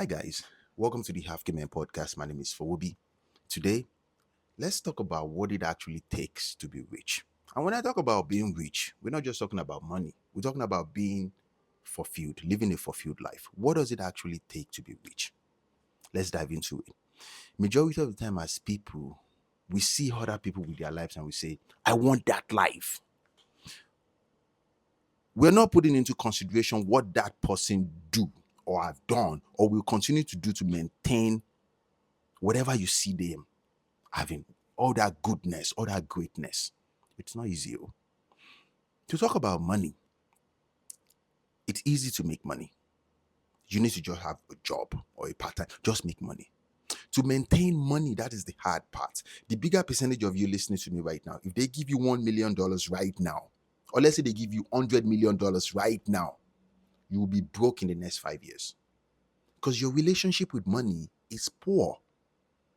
Hi guys, welcome to the Half Game podcast. My name is Fowobi. Today, let's talk about what it actually takes to be rich. And when I talk about being rich, we're not just talking about money. We're talking about being fulfilled, living a fulfilled life. What does it actually take to be rich? Let's dive into it. Majority of the time, as people, we see other people with their lives and we say, "I want that life." We're not putting into consideration what that person do or have done or will continue to do to maintain whatever you see them having, all that goodness, all that greatness. It's not easy. Oh. To talk about money, it's easy to make money. You need to just have a job or a part time, just make money. To maintain money, that is the hard part. The bigger percentage of you listening to me right now, if they give you $1 million right now, or let's say they give you $100 million right now, you will be broke in the next 5 years because your relationship with money is poor.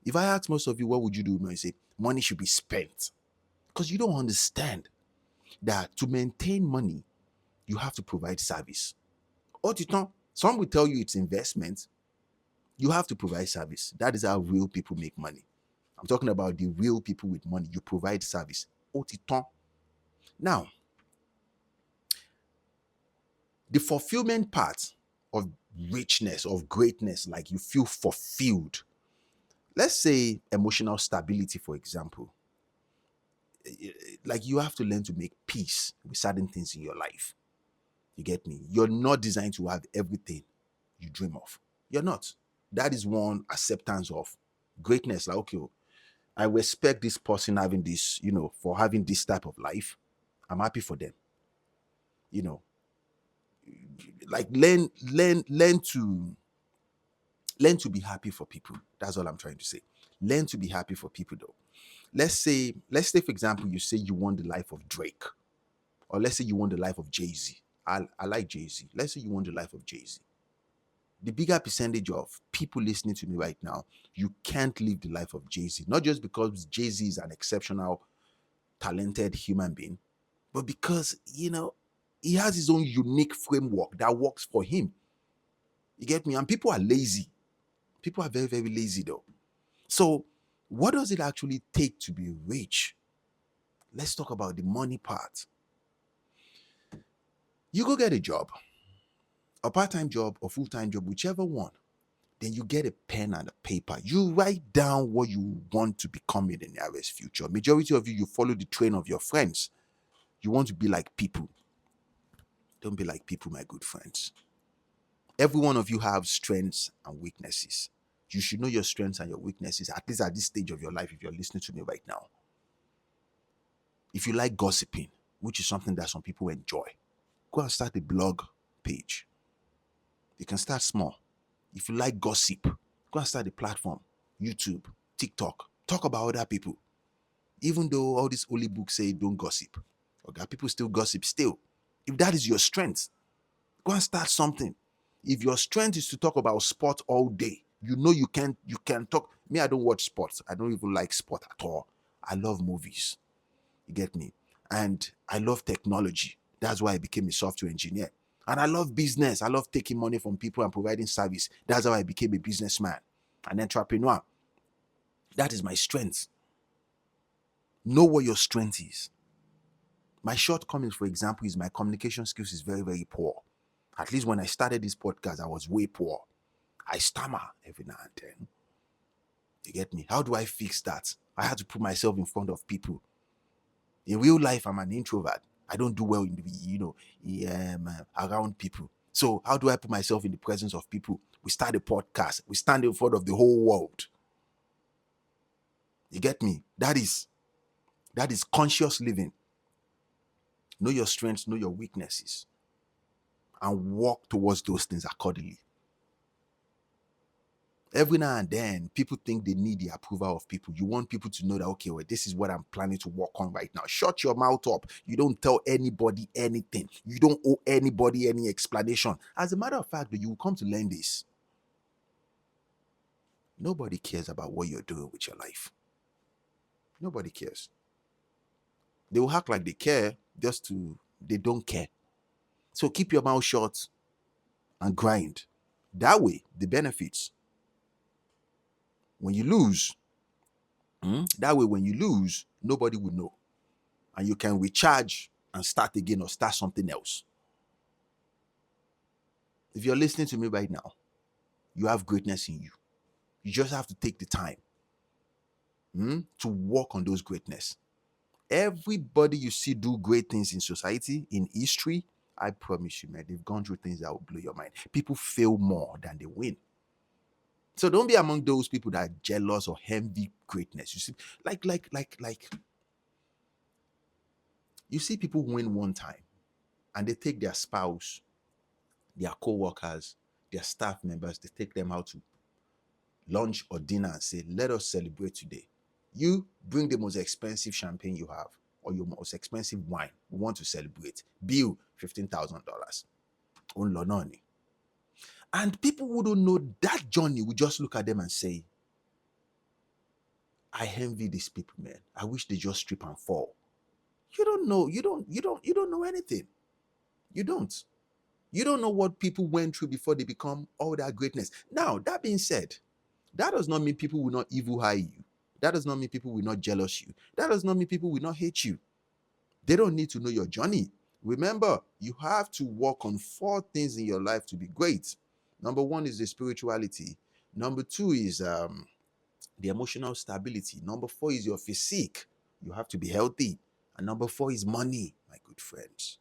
If I ask most of you, what would you do? You say, money should be spent because you don't understand that to maintain money, you have to provide service. Autant, some will tell you it's investment. You have to provide service. That is how real people make money. I'm talking about the real people with money. You provide service. Autant. Now, the fulfillment part of richness, of greatness, like you feel fulfilled. Let's say emotional stability, for example. Like you have to learn to make peace with certain things in your life. You get me? You're not designed to have everything you dream of. You're not. That is one acceptance of greatness. Like, okay, I respect this person having this, for having this type of life. I'm happy for them. You know, like learn to be happy for people. That's all I'm trying to say. Learn to be happy for people though. Let's say for example, you say you want the life of Drake, or let's say you want the life of Jay-Z. I like Jay-Z. Let's say you want the life of Jay-Z. The bigger percentage of people listening to me right now, you can't live the life of Jay-Z. Not just because Jay-Z is an exceptional, talented human being, but because, he has his own unique framework that works for him. You get me? And people are lazy. People are very, very lazy though. So, what does it actually take to be rich? Let's talk about the money part. You go get a job, a part-time job or full-time job, whichever one. Then you get a pen and a paper. You write down what you want to become in the nearest future. Majority of you follow the train of your friends. You want to be like people. Don't be like people, my good friends. Every one of you have strengths and weaknesses. You should know your strengths and your weaknesses, at least at this stage of your life, if you're listening to me right now. If you like gossiping, which is something that some people enjoy, go and start a blog page. You can start small. If you like gossip, go and start a platform, YouTube, TikTok. Talk about other people. Even though all these holy books say don't gossip, okay, people still gossip still. If that is your strength, go and start something. If your strength is to talk about sport all day, you can talk. Me, I don't watch sports. I don't even like sport at all. I love movies. You get me? And I love technology. That's why I became a software engineer. And I love business. I love taking money from people and providing service. That's how I became a businessman, an entrepreneur. That is my strength. Know what your strength is. My shortcomings, for example, is my communication skills is very, very poor. At least when I started this podcast, I was way poor. I stammer every now and then. You get me? How do I fix that? I had to put myself in front of people. In real life, I'm an introvert. I don't do well in around people. So how do I put myself in the presence of people? We start a podcast. We stand in front of the whole world. You get me? That is conscious living. Know your strengths, know your weaknesses, and walk towards those things accordingly. Every now and then, people think they need the approval of people. You want people to know that, okay, well, this is what I'm planning to work on right now. Shut your mouth up. You don't tell anybody anything. You don't owe anybody any explanation. As a matter of fact, you will come to learn this. Nobody cares about what you're doing with your life. Nobody cares. They will act like they care, they don't care. So keep your mouth shut and grind. That way, the benefits. When you lose, that way, when you lose, nobody will know. And you can recharge and start again or start something else. If you're listening to me right now, you have greatness in you. You just have to take the time to work on those greatness. Everybody you see do great things in society, in history, I promise you, man, they've gone through things that will blow your mind. People fail more than they win. So don't be among those people that are jealous or envy greatness. You see, like, you see people win one time and they take their spouse, their co-workers, their staff members, they take them out to lunch or dinner and say, let us celebrate today. You bring the most expensive champagne you have or your most expensive wine. We want to celebrate. Bill, $15,000. And people who don't know that journey will just look at them and say, I envy these people, man. I wish they just strip and fall. You don't know. You don't know anything. You don't. You don't know what people went through before they become all that greatness. Now, that being said, that does not mean people will not evil high you. That does not mean people will not jealous you. That does not mean people will not hate you. They don't need to know your journey. Remember, you have to work on 4 things in your life to be great. Number 1 is the spirituality. Number 2 is the emotional stability. Number 4 is your physique. You have to be healthy. And number 4 is money, my good friends.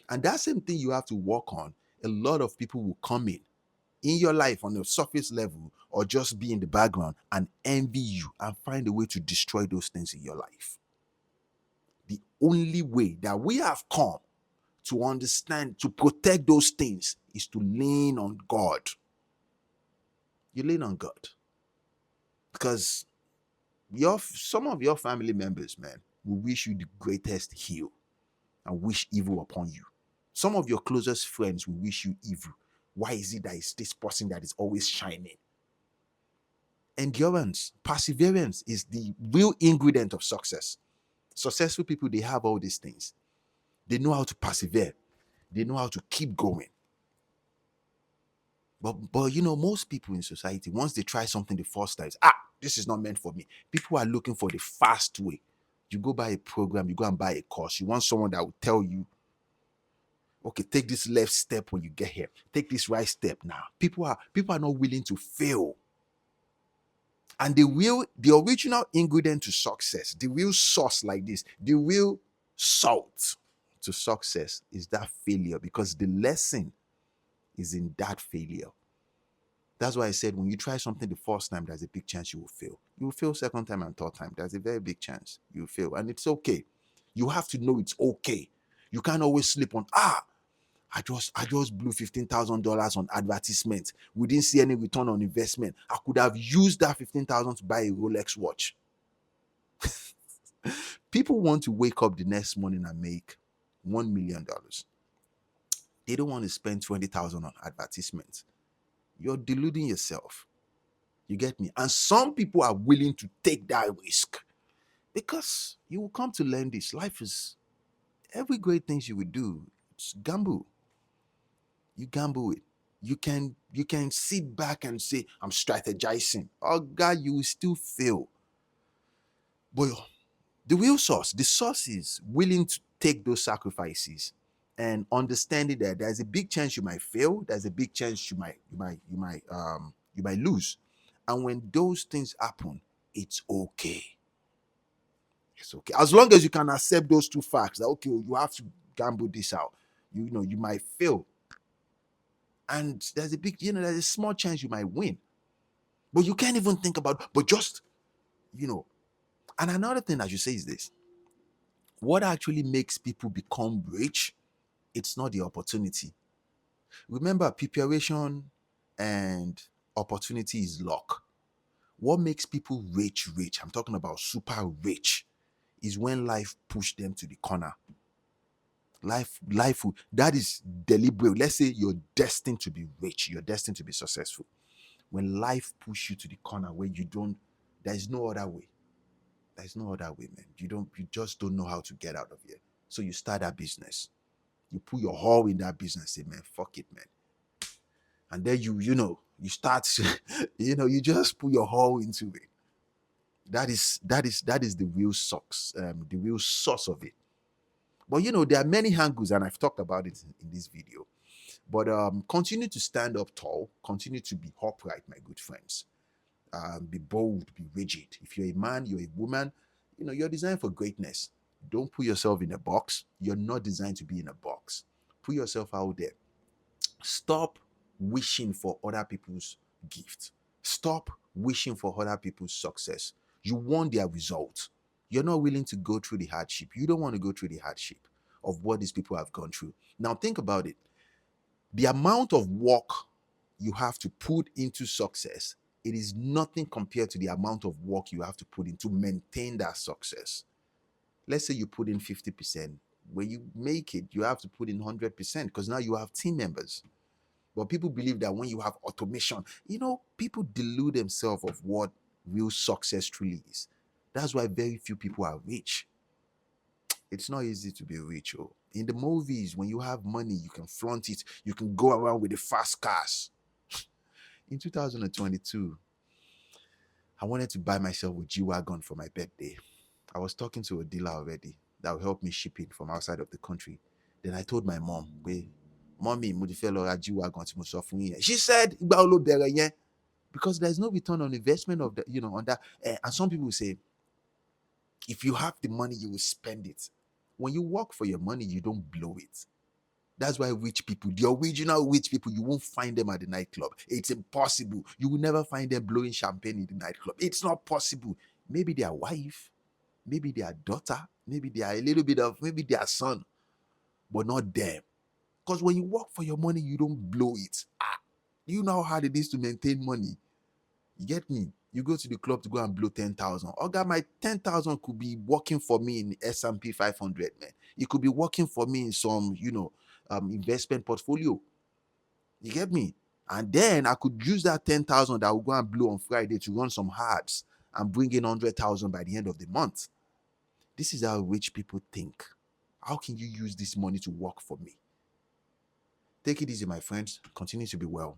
And that same thing you have to work on. A lot of people will come in your life on a surface level or just be in the background and envy you and find a way to destroy those things in your life. The only way that we have come to understand, to protect those things, is to lean on God. You lean on God. Because some of your family members, man, will wish you the greatest heal and wish evil upon you. Some of your closest friends will wish you evil. Why is it that it's this person that is always shining? Endurance, perseverance is the real ingredient of success. Successful people, they have all these things. They know how to persevere. They know how to keep going. But you know, most people in society, once they try something the first time, this is not meant for me. People are looking for the fast way. You go buy a program, you go and buy a course. You want someone that will tell you, okay, take this left step when you get here. Take this right step now. People are not willing to fail. And the original ingredient to success, the real sauce like this, the real salt to success is that failure, because the lesson is in that failure. That's why I said when you try something the first time, there's a big chance you will fail. You will fail second time and third time. There's a very big chance you will fail. And it's okay. You have to know it's okay. You can't always sleep on, I just blew $15,000 on advertisement. We didn't see any return on investment. I could have used that $15,000 to buy a Rolex watch. People want to wake up the next morning and make $1 million. They don't want to spend $20,000 on advertisement. You're deluding yourself. You get me? And some people are willing to take that risk because you will come to learn this. Life is every great thing you will do. It's gamble. You gamble it. You can sit back and say, I'm strategizing. Oh God, you will still fail. But the real source, the source is willing to take those sacrifices and understanding that there's a big chance you might fail. There's a big chance you might lose. And when those things happen, it's okay. It's okay. As long as you can accept those 2 facts that, okay, you have to gamble this out. You might fail. And there's there's a small chance you might win. But you can't even think about, but just, And another thing I should say is this. What actually makes people become rich, it's not the opportunity. Remember, preparation and opportunity is luck. What makes people rich, I'm talking about super rich, is when life pushed them to the corner. Life, that is deliberate. Let's say you're destined to be rich, you're destined to be successful. When life pushes you to the corner where there's no other way. There's no other way, man. You just don't know how to get out of here. So you start that business. You put your all in that business. Say, man, fuck it, man. And then you start, you just put your whole into it. That is the real source, the real source of it. But there are many angles, and I've talked about it in this video. But continue to stand up tall, continue to be upright, my good friends. Be bold, be rigid. If you're a man, you're a woman, you're designed for greatness. Don't put yourself in a box. You're not designed to be in a box. Put yourself out there. Stop wishing for other people's gift. Stop wishing for other people's success. You want their result. You're not willing to go through the hardship. You don't want to go through the hardship of what these people have gone through. Now, think about it. The amount of work you have to put into success, it is nothing compared to the amount of work you have to put in to maintain that success. Let's say you put in 50%. When you make it, you have to put in 100% because now you have team members. But people believe that when you have automation, people delude themselves of what real success truly is. That's why very few people are rich. It's not easy to be rich. Oh. In the movies, when you have money, you can flaunt it. You can go around with the fast cars. In 2022, I wanted to buy myself a G-Wagon for my birthday. I was talking to a dealer already that will help me ship it from outside of the country. Then I told my mom, "Wait, mommy, mo ti fẹ́ lọ ra G-Wagon tí mo sọ fún yín." She said, "Ìgbà wo ló bẹ̀rẹ̀ yẹn?" Because there's no return on investment of the, on that. And some people say, if you have the money, you will spend it. When you work for your money, you don't blow it. That's why rich people, the original rich people, you won't find them at the nightclub. It's impossible. You will never find them blowing champagne in the nightclub. It's not possible. Maybe their wife, maybe their daughter, maybe they are a little bit of, maybe their son, but not them. Because when you work for your money, you don't blow it. You know how hard it is to maintain money. You get me? You go to the club to go and blow 10,000. Okay, my 10,000 could be working for me in S&P 500, man. It could be working for me in some, investment portfolio. You get me? And then I could use that 10,000 that I will go and blow on Friday to run some ads and bring in 100,000 by the end of the month. This is how rich people think. How can you use this money to work for me? Take it easy, my friends. Continue to be well.